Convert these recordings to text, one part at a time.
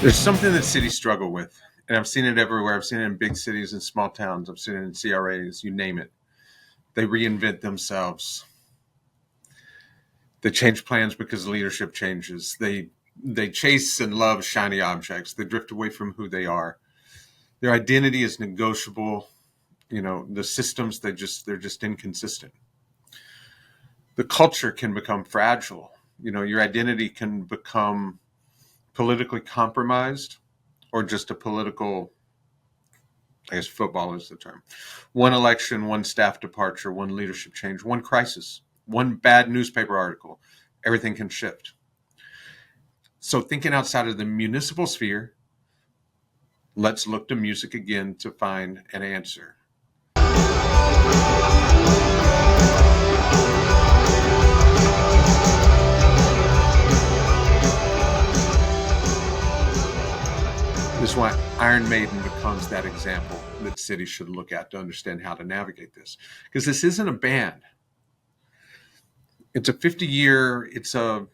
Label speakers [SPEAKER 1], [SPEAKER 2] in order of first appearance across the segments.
[SPEAKER 1] There's something that cities struggle with, and I've seen it everywhere. I've seen it in big cities and small towns. I've seen it in CRAs, you name it. They reinvent themselves. They change plans because leadership changes. They chase and love shiny objects. They drift away from who they are. Their identity is negotiable. The systems, they're just inconsistent. The culture can become fragile. Your identity can become politically compromised, or just a political, I guess football is the term. One election, one staff departure, one leadership change, one crisis, one bad newspaper article, everything can shift. So thinking outside of the municipal sphere, let's look to music again to find an answer. This is why Iron Maiden becomes that example that cities should look at to understand how to navigate this. Because this isn't a band. It's a 50-year, to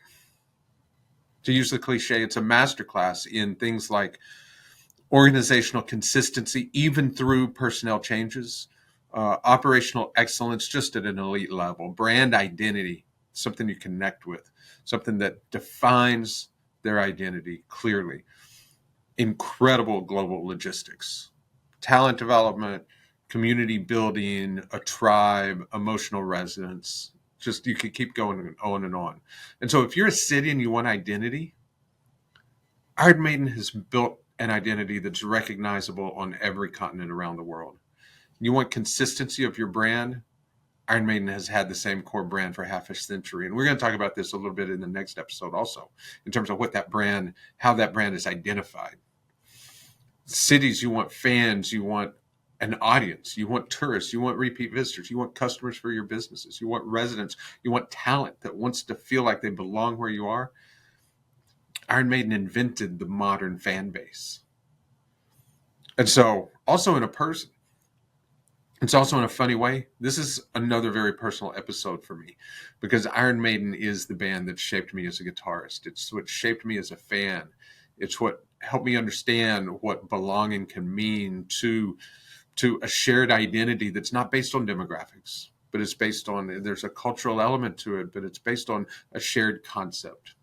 [SPEAKER 1] use the cliche, it's a masterclass in things like organizational consistency, even through personnel changes, operational excellence, just at an elite level, brand identity, something you connect with, something that defines their identity clearly. Incredible global logistics, talent development, community building, a tribe, emotional resonance. Just, you could keep going on and on. And so if you're a city and you want identity, Iron Maiden has built an identity that's recognizable on every continent around the world. You want consistency of your brand? Iron Maiden has had the same core brand for half a century. And we're going to talk about this a little bit in the next episode also, in terms of how that brand is identified. Cities, you want fans, you want an audience, you want tourists, you want repeat visitors, you want customers for your businesses, you want residents, you want talent that wants to feel like they belong where you are. Iron Maiden invented the modern fan base. And so, also in a person, it's also in a funny way, this is another very personal episode for me, because Iron Maiden is the band that shaped me as a guitarist. It's what shaped me as a fan. It's what helped me understand what belonging can mean to a shared identity that's not based on demographics, but it's based on, there's a cultural element to it, but it's based on a shared concept,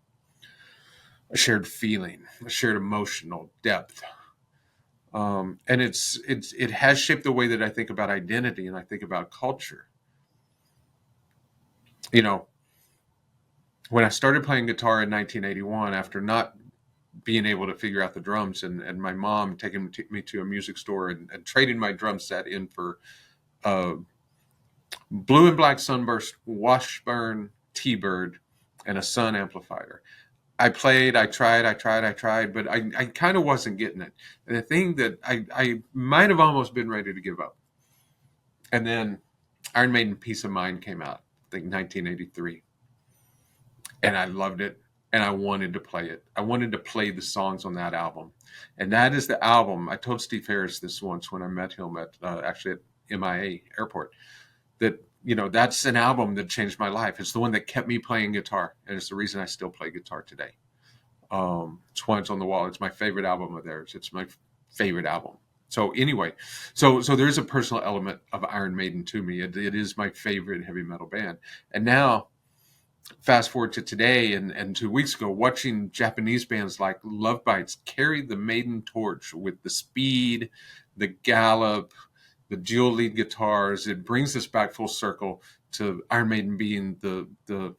[SPEAKER 1] a shared feeling, a shared emotional depth. And it has shaped the way that I think about identity and I think about culture. When I started playing guitar in 1981, after not being able to figure out the drums, and my mom taking me to a music store and trading my drum set in for blue and black sunburst, Washburn T-Bird, and a Sun amplifier. I played, I tried, but I kind of wasn't getting it. And the thing that I might have almost been ready to give up. And then Iron Maiden Peace of Mind came out, I think 1983. And I loved it. And I wanted to play it. I wanted to play the songs on that album. And that is the album. I told Steve Harris this once when I met him actually at MIA Airport, that, that's an album that changed my life. It's the one that kept me playing guitar. And it's the reason I still play guitar today. It's why it's on the wall. It's my favorite album of theirs. It's my favorite album. So anyway, so there's a personal element of Iron Maiden to me. It is my favorite heavy metal band. And now, fast forward to today and 2 weeks ago, watching Japanese bands like Lovebites carry the Maiden torch with the speed, the gallop, the dual lead guitars. It brings us back full circle to Iron Maiden being the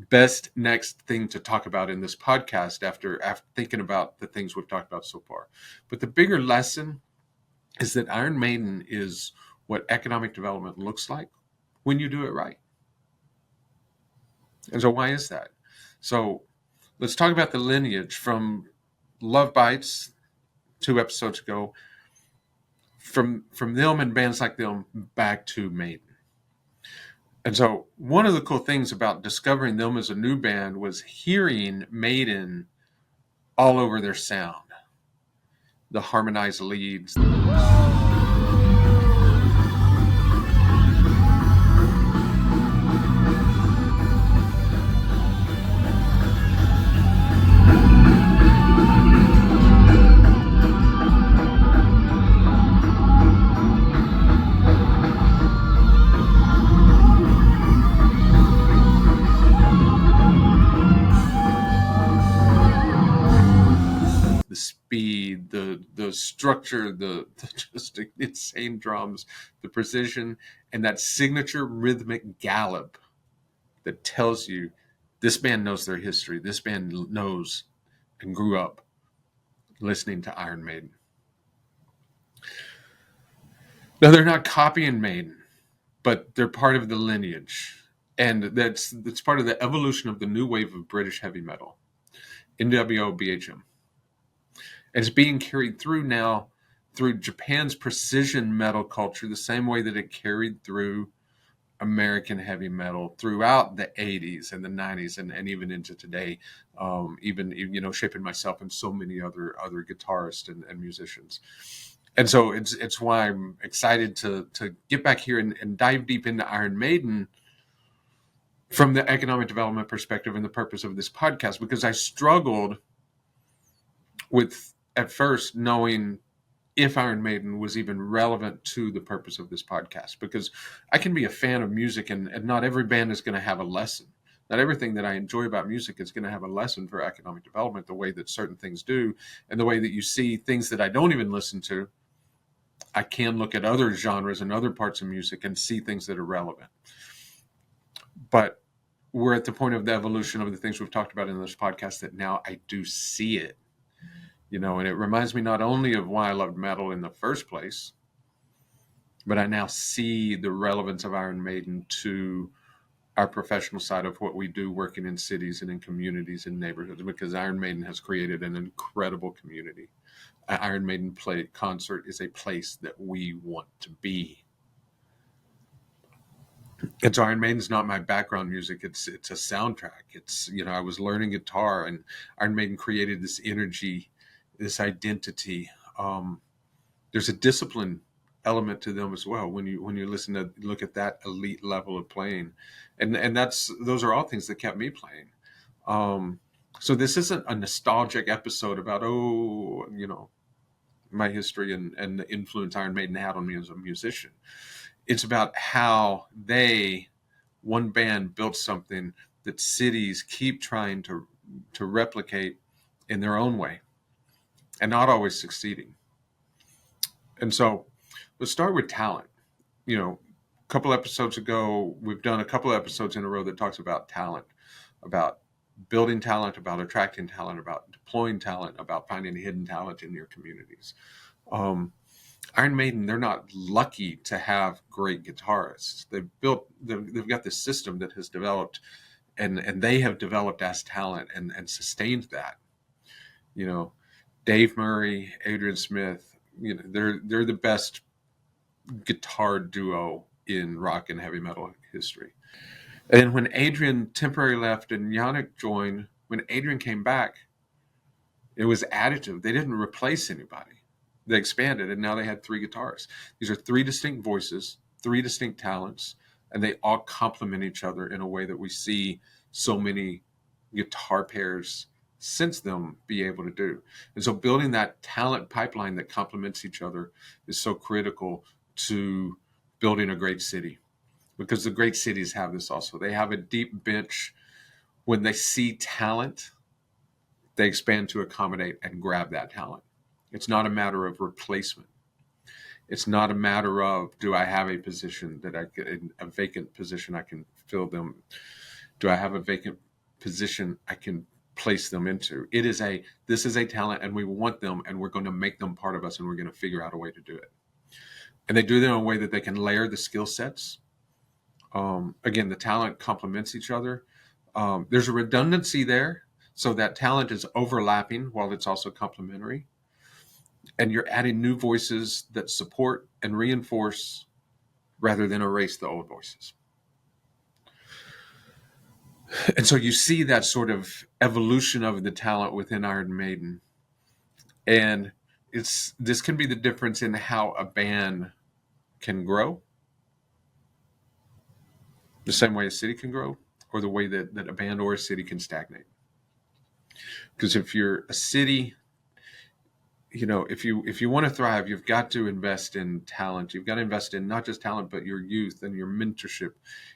[SPEAKER 1] best next thing to talk about in this podcast after thinking about the things we've talked about so far. But the bigger lesson is that Iron Maiden is what economic development looks like when you do it right. And so why is that? So let's talk about the lineage from Lovebites 2 episodes ago, from them and bands like them back to Maiden. And so one of the cool things about discovering them as a new band was hearing Maiden all over their sound. The harmonized leads. speed, the structure, the just insane drums, the precision, and that signature rhythmic gallop that tells you this band knows their history. This band knows and grew up listening to Iron Maiden. Now, they're not copying Maiden, but they're part of the lineage. And that's part of the evolution of the new wave of British heavy metal, NWOBHM. And it's being carried through now through Japan's precision metal culture, the same way that it carried through American heavy metal throughout the 80s and the 90s and even into today, even shaping myself and so many other guitarists and musicians. And so it's why I'm excited to get back here and dive deep into Iron Maiden from the economic development perspective and the purpose of this podcast, because I struggled with at first knowing if Iron Maiden was even relevant to the purpose of this podcast, because I can be a fan of music and not every band is going to have a lesson. Not everything that I enjoy about music is going to have a lesson for economic development the way that certain things do, and the way that you see things that I don't even listen to. I can look at other genres and other parts of music and see things that are relevant. But we're at the point of the evolution of the things we've talked about in this podcast that now I do see it. And it reminds me not only of why I loved metal in the first place, but I now see the relevance of Iron Maiden to our professional side of what we do working in cities and in communities and neighborhoods, because Iron Maiden has created an incredible community. An Iron Maiden concert is a place that we want to be. And so Iron Maiden's not my background music. It's a soundtrack. I was learning guitar, and Iron Maiden created this energy, this identity. There's a discipline element to them as well when you look at that elite level of playing, and those are all things that kept me playing. So this isn't a nostalgic episode about my history and the influence Iron Maiden had on me as a musician. It's about how one band built something that cities keep trying to replicate in their own way, and not always succeeding. And so let's start with talent. A couple episodes ago, we've done a couple episodes in a row that talks about talent, about building talent, about attracting talent, about deploying talent, about finding hidden talent in your communities. Iron Maiden, they're not lucky to have great guitarists. They've got this system that has developed, and they have developed as talent and sustained that. Dave Murray, Adrian Smith, they're the best guitar duo in rock and heavy metal history. And when Adrian temporarily left and Yannick joined, when Adrian came back, it was additive. They didn't replace anybody. They expanded, and now they had 3 guitarists. These are 3 distinct voices, 3 distinct talents, and they all complement each other in a way that we see so many guitar pairs since them be able to do. And so building that talent pipeline that complements each other is so critical to building a great city, because the great cities have this also. They have a deep bench. When they see talent, they expand to accommodate and grab that talent. It's not a matter of replacement. It's not a matter of, do I have a position a vacant position I can fill them? Do I have a vacant position I can place them into? This is a talent, and we want them, and we're going to make them part of us, and we're going to figure out a way to do it. And they do it in a way that they can layer the skill sets. Again, the talent complements each other. There's a redundancy there, so that talent is overlapping while it's also complementary. And you're adding new voices that support and reinforce rather than erase the old voices. And so you see that sort of evolution of the talent within Iron Maiden. And this can be the difference in how a band can grow, the same way a city can grow, or the way that a band or a city can stagnate. Because if you're a city, if you want to thrive, you've got to invest in talent. You've got to invest in not just talent, but your youth and your mentorship,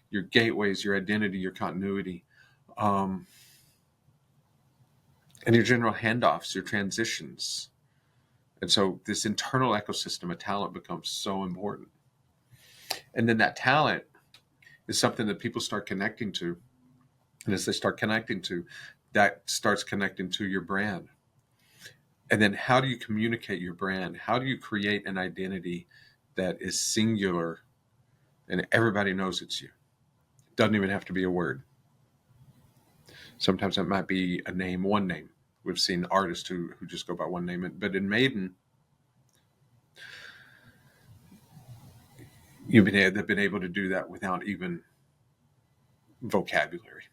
[SPEAKER 1] your gateways, your identity, your continuity. and your general handoffs, your transitions. And so this internal ecosystem of talent becomes so important. And then that talent is something that people start connecting to. And as they start connecting to, that starts connecting to your brand. And then how do you communicate your brand? How do you create an identity that is singular and everybody knows it's you? It doesn't even have to be a word. Sometimes it might be a name, one name. We've seen artists who just go by one name. But in Maiden, they've been able to do that without even vocabulary.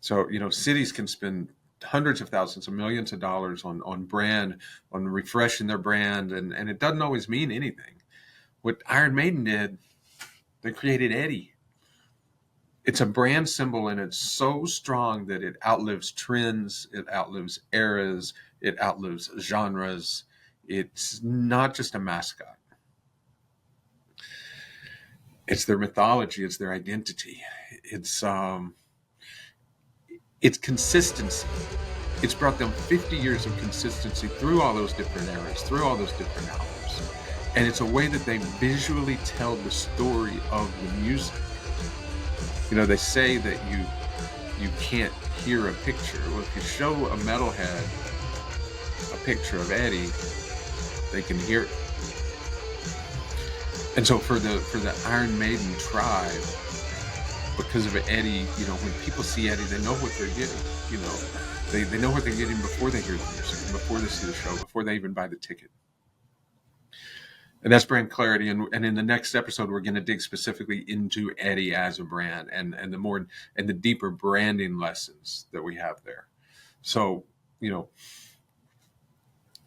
[SPEAKER 1] So, cities can spend hundreds of thousands of millions of dollars on brand, on refreshing their brand, and it doesn't always mean anything. What Iron Maiden did, they created Eddie. It's a brand symbol, and it's so strong that it outlives trends, it outlives eras, it outlives genres. It's not just a mascot. It's their mythology, it's their identity. It's consistency. It's brought them 50 years of consistency through all those different eras, through all those different albums. And it's a way that they visually tell the story of the music. They say that you can't hear a picture. Well, if you show a metalhead a picture of Eddie, they can hear it. And so for the Iron Maiden tribe, because of Eddie, when people see Eddie, they know what they're getting. They know what they're getting before they hear the music, before they see the show, before they even buy the ticket. And that's brand clarity. And in the next episode, we're going to dig specifically into Eddie as a brand and the deeper branding lessons that we have there. So,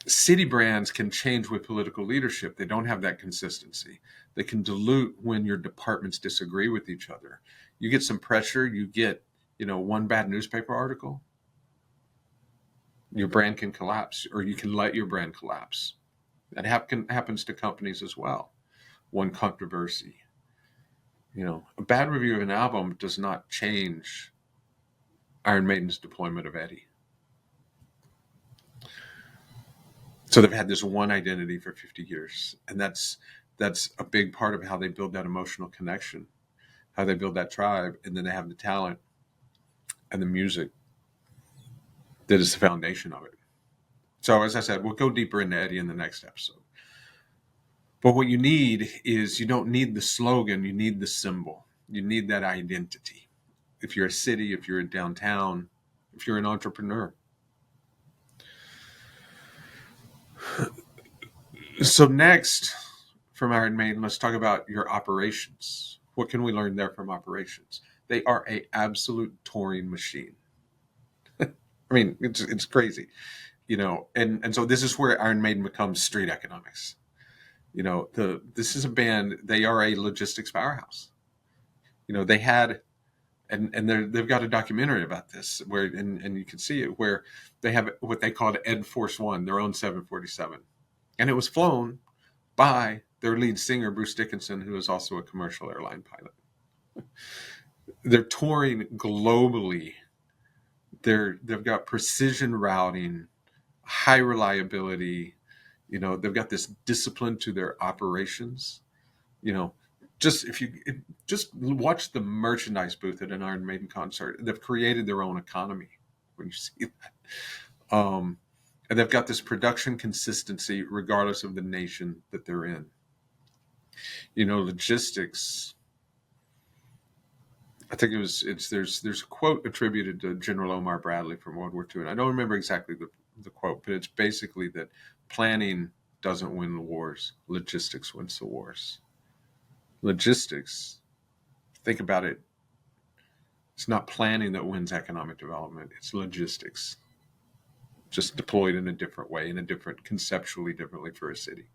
[SPEAKER 1] city brands can change with political leadership. They don't have that consistency. They can dilute when your departments disagree with each other. You get some pressure, you get, one bad newspaper article, your brand can collapse, or you can let your brand collapse. That happens to companies as well. One controversy. A bad review of an album does not change Iron Maiden's deployment of Eddie. So they've had this one identity for 50 years. And that's a big part of how they build that emotional connection, how they build that tribe. And then they have the talent and the music that is the foundation of it. So as I said, we'll go deeper into Eddie in the next episode. But what you need is, you don't need the slogan, you need the symbol. You need that identity. If you're a city, if you're a downtown, if you're an entrepreneur. So next, from Iron Maiden, let's talk about your operations. What can we learn there from operations? They are an absolute touring machine. I mean, it's crazy, and so this is where Iron Maiden becomes street economics. This is a band, they are a logistics powerhouse. They had, and they've got a documentary about this where, and you can see it, where they have what they called Ed Force One, their own 747. And it was flown by their lead singer, Bruce Dickinson, who is also a commercial airline pilot. They're touring globally. They've got precision routing, high reliability. They've got this discipline to their operations. Just watch the merchandise booth at an Iron Maiden concert. They've created their own economy when you see that. And they've got this production consistency regardless of the nation that they're in. Logistics. I think there's a quote attributed to General Omar Bradley from World War II. And I don't remember exactly the quote, but it's basically that planning doesn't win the wars. Logistics wins the wars. Logistics, think about it. It's not planning that wins economic development. It's logistics, just deployed in a different way, conceptually differently for a city.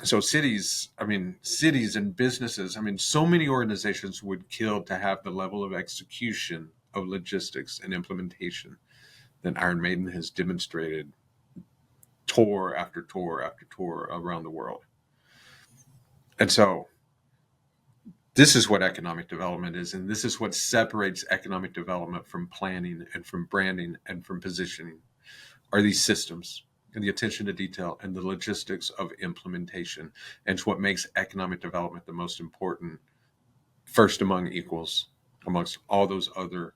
[SPEAKER 1] So cities and businesses, so many organizations would kill to have the level of execution of logistics and implementation that Iron Maiden has demonstrated tour after tour after tour around the world. And so This is what economic development is, and this is what separates economic development from planning and from branding and from positioning, are these systems and the attention to detail and the logistics of implementation. And it's what makes economic development the most important, first among equals, amongst all those other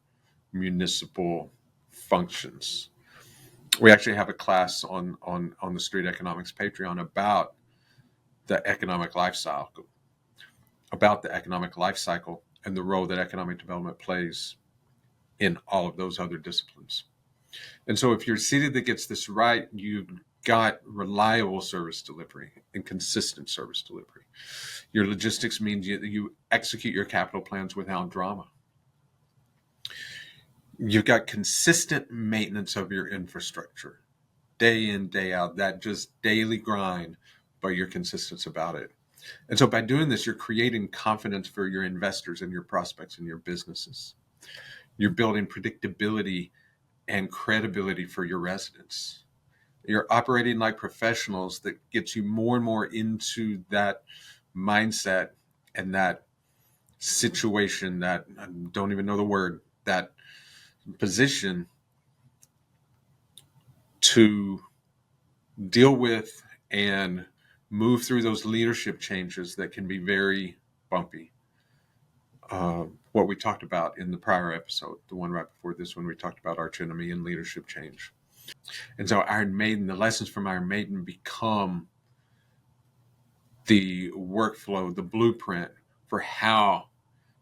[SPEAKER 1] municipal functions. We actually have a class on the Street Economics Patreon about the economic life cycle, and the role that economic development plays in all of those other disciplines. And so if you're a city that gets this right, you've got reliable service delivery and consistent service delivery. Your logistics means you execute your capital plans without drama. You've got consistent maintenance of your infrastructure, day in, day out, that just daily grind, but you're consistent about it. And so by doing this, you're creating confidence for your investors and your prospects and your businesses. You're building predictability and credibility for your residents. You're operating like professionals that gets you more and more into that mindset and that situation, that I don't even know the word, that position to deal with and move through those leadership changes that can be very bumpy. What we talked about in the prior episode, the one right before this one, we talked about arch enemy and leadership change. And so Iron Maiden, the lessons from Iron Maiden become the workflow, the blueprint for how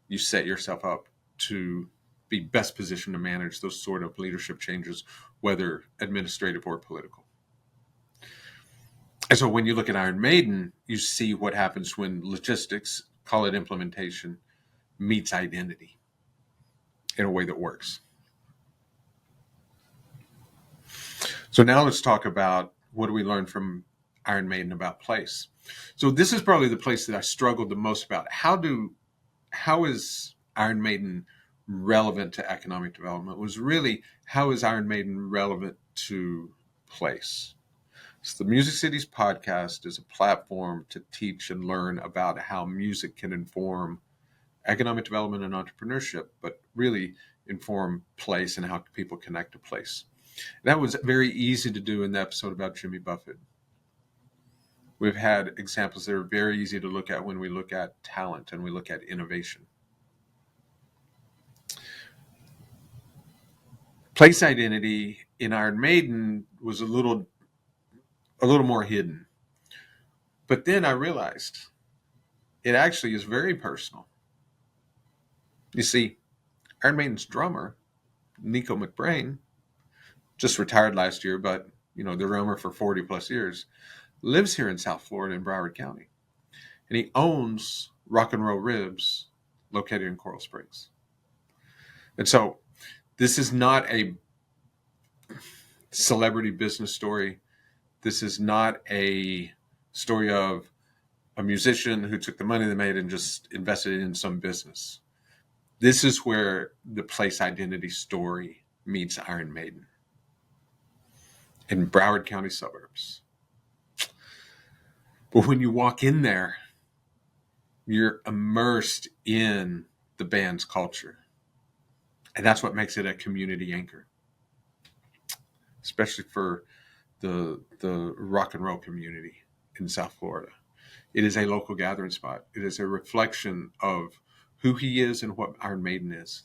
[SPEAKER 1] you set yourself up to be best positioned to manage those sort of leadership changes, whether administrative or political. And so when you look at Iron Maiden, you see what happens when logistics, call it implementation, meets identity in a way that works. So now let's talk about what do we learn from Iron Maiden about place. So this is probably the place that I struggled the most about. How is Iron Maiden relevant to economic development? Was really, how is Iron Maiden relevant to place? So the Music Cities podcast is a platform to teach and learn about how music can inform economic development and entrepreneurship, but really inform place and how people connect to place. That was very easy to do in the episode about Jimmy Buffett. We've had examples that are very easy to look at when we look at talent and we look at innovation. Place identity in Iron Maiden was a little more hidden. But then I realized it actually is very personal. You see, Iron Maiden's drummer, Nicko McBrain, just retired last year, but the drummer for 40 plus years, lives here in South Florida in Broward County. And he owns Rock and Roll Ribs located in Coral Springs. And so this is not a celebrity business story. This is not a story of a musician who took the money they made and just invested it in some business. This is where the place identity story meets Iron Maiden in Broward County suburbs. But when you walk in there, you're immersed in the band's culture. And that's what makes it a community anchor, especially for the rock and roll community in South Florida. It is a local gathering spot. It is a reflection of who he is and what Iron Maiden is.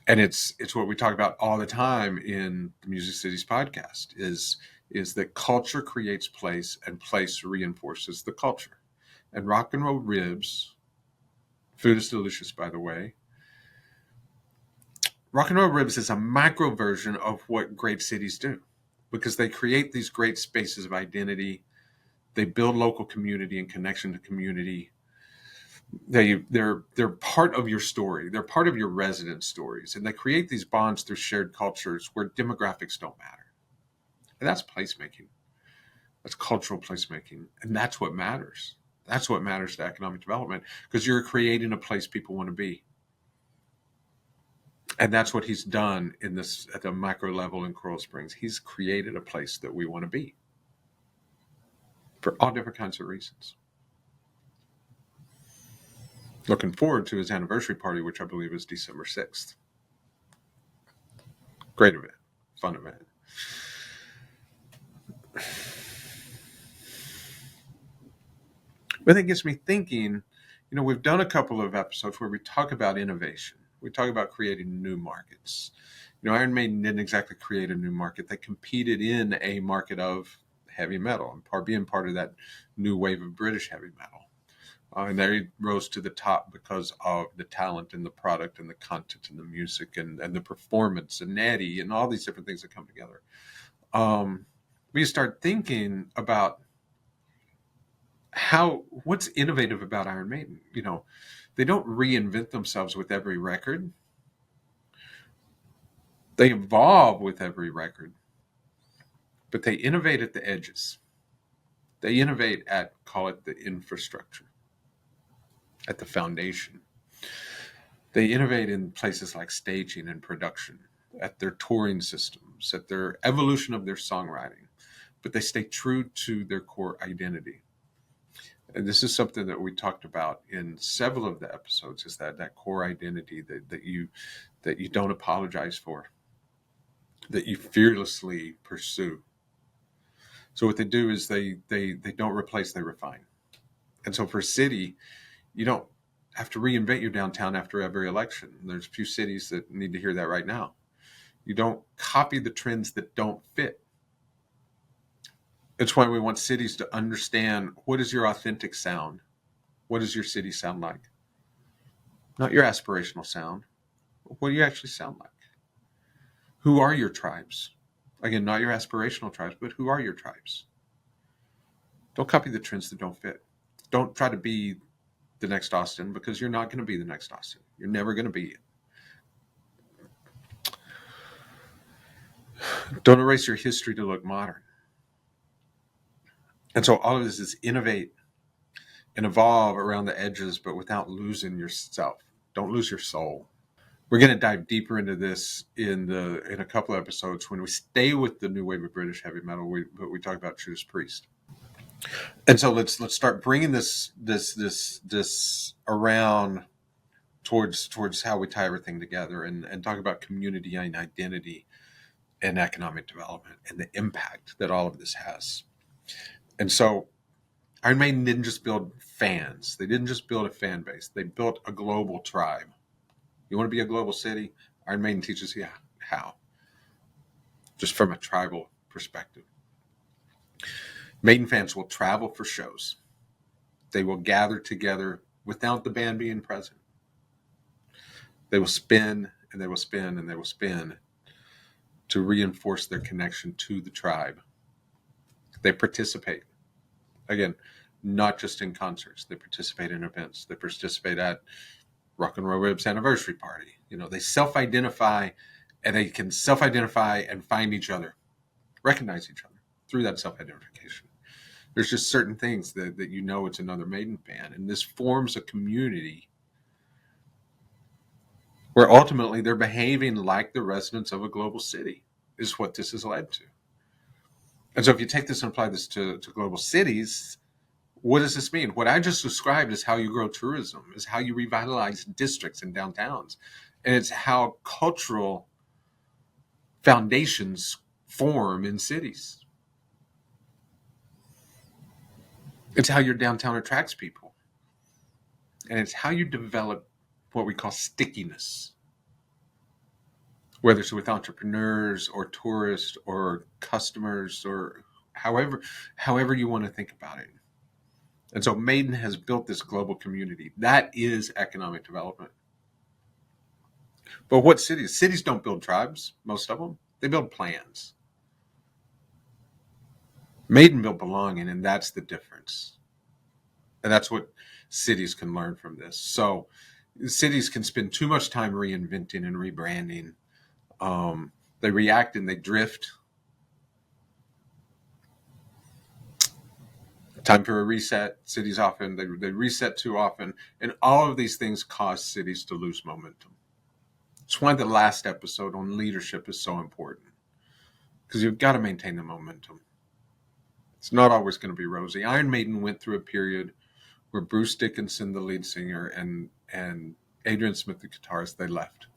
[SPEAKER 1] And it's what we talk about all the time in the Music Cities podcast is that culture creates place and place reinforces the culture. And Rock and Roll Ribs, food is delicious, by the way. Rock and Roll Ribs is a micro version of what great cities do, because they create these great spaces of identity. They build local community and connection to community. They're part of your story. They're part of your resident stories, and they create these bonds through shared cultures where demographics don't matter. And that's placemaking. That's cultural placemaking, and that's what matters. That's what matters to economic development, because you're creating a place people want to be. And that's what he's done at the micro level in Coral Springs. He's created a place that we want to be for all different kinds of reasons. Looking forward to his anniversary party, which I believe is December 6th. Great event, fun event. But that gets me thinking, we've done a couple of episodes where we talk about innovation. We talk about creating new markets. Iron Maiden didn't exactly create a new market. They competed in a market of heavy metal and being part of that new wave of British heavy metal. And they rose to the top because of the talent and the product and the content and the music and the performance and Eddie and all these different things that come together. We start thinking about what's innovative about Iron Maiden. They don't reinvent themselves with every record. They evolve with every record, but they innovate at the edges. They innovate at, call it the infrastructure, at the foundation. They innovate in places like staging and production, at their touring systems, at their evolution of their songwriting, but they stay true to their core identity. And this is something that we talked about in several of the episodes, is that core identity that you don't apologize for, that you fearlessly pursue. So what they do is they don't replace, they refine. And so for a city, you don't have to reinvent your downtown after every election. There's a few cities that need to hear that right now. You don't copy the trends that don't fit. It's why we want cities to understand, what is your authentic sound? What does your city sound like? Not your aspirational sound. What do you actually sound like? Who are your tribes? Again, not your aspirational tribes, but who are your tribes? Don't copy the trends that don't fit. Don't try to be the next Austin, because you're not going to be the next Austin. You're never going to be it. Don't erase your history to look modern. And so all of this is innovate and evolve around the edges, but without losing yourself. Don't lose your soul. We're going to dive deeper into this in a couple of episodes when we stay with the new wave of British heavy metal. But we talk about Judas Priest. And so let's start bringing this around towards how we tie everything together and talk about community and identity and economic development and the impact that all of this has. And so Iron Maiden didn't just build fans. They didn't just build a fan base. They built a global tribe. You want to be a global city? Iron Maiden teaches you how. Just from a tribal perspective. Maiden fans will travel for shows. They will gather together without the band being present. They will spin and they will spin and they will spin to reinforce their connection to the tribe. They participate. Again, not just in concerts. They participate in events. They participate at Rock and Roll Ribs anniversary party. They self-identify, and they can self-identify and find each other, recognize each other through that self-identification. There's just certain things that it's another Maiden fan. And this forms a community where ultimately they're behaving like the residents of a global city, is what this has led to. And so if you take this and apply this to global cities, what does this mean? What I just described is how you grow tourism, is how you revitalize districts and downtowns. And it's how cultural foundations form in cities. It's how your downtown attracts people. And it's how you develop what we call stickiness, whether it's with entrepreneurs or tourists or customers or however you want to think about it. And so Maiden has built this global community. That is economic development. But what cities? Cities don't build tribes, most of them. They build plans. Maiden built belonging, and that's the difference. And that's what cities can learn from this. So cities can spend too much time reinventing and rebranding. They react and they drift. Time for a reset. Cities often, they reset too often. And all of these things cause cities to lose momentum. It's why the last episode on leadership is so important. Because you've got to maintain the momentum. It's not always going to be rosy. Iron Maiden went through a period where Bruce Dickinson, the lead singer, and Adrian Smith, the guitarist, they left.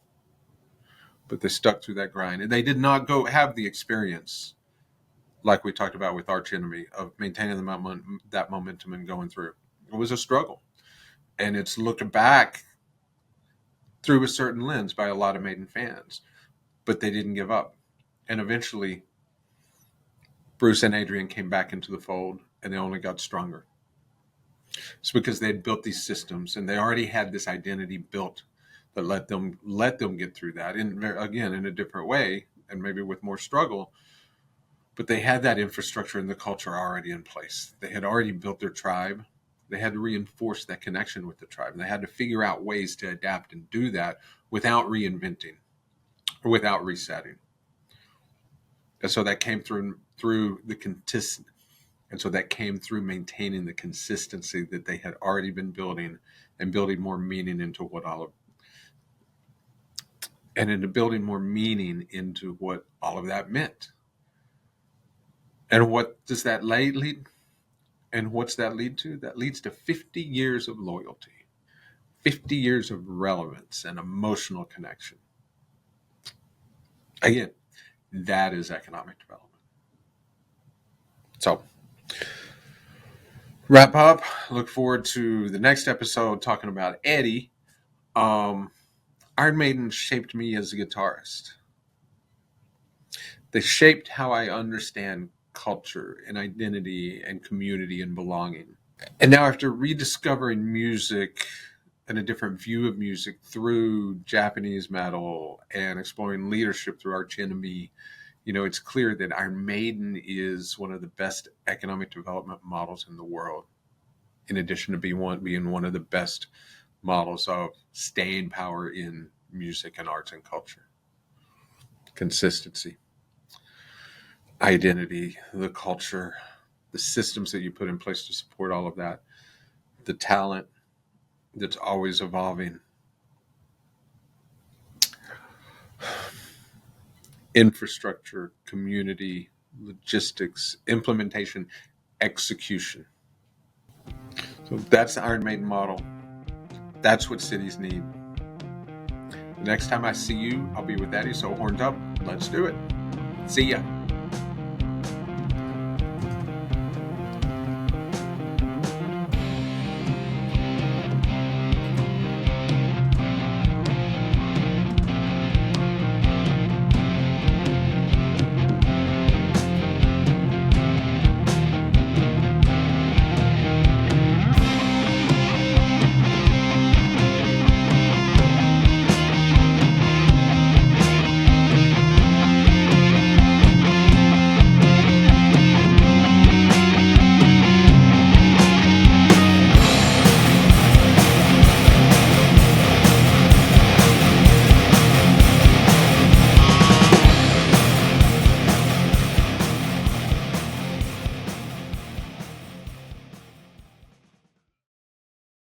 [SPEAKER 1] But they stuck through that grind. And they did not go have the experience, like we talked about with Arch Enemy, of maintaining that momentum and going through. It was a struggle. And it's looked back through a certain lens by a lot of Maiden fans. But they didn't give up. And eventually, Bruce and Adrian came back into the fold, and they only got stronger. It's because they had built these systems, and they already had this identity built that let them get through that. And again, in a different way, and maybe with more struggle. But they had that infrastructure and the culture already in place. They had already built their tribe. They had to reinforce that connection with the tribe. And they had to figure out ways to adapt and do that without reinventing or without resetting. And so that came through maintaining the consistency that they had already been building, and building more meaning into what all of that meant. And what does that lead? And what's that lead to? That leads to 50 years of loyalty, 50 years of relevance and emotional connection. Again, that is economic development. So, wrap up. Look forward to the next episode talking about Eddie. Iron Maiden shaped me as a guitarist. They shaped how I understand culture and identity and community and belonging. And now, after rediscovering music and a different view of music through Japanese metal and exploring leadership through Arch Enemy, it's clear that Iron Maiden is one of the best economic development models in the world, in addition to being one of the best models of staying power in music and arts and culture. Consistency, identity, the culture, the systems that you put in place to support all of that, the talent that's always evolving, infrastructure, community, logistics, implementation, execution. So that's the Iron Maiden model. That's what cities need. The next time I see you, I'll be with Eddie. So horns up. Let's do it. See ya.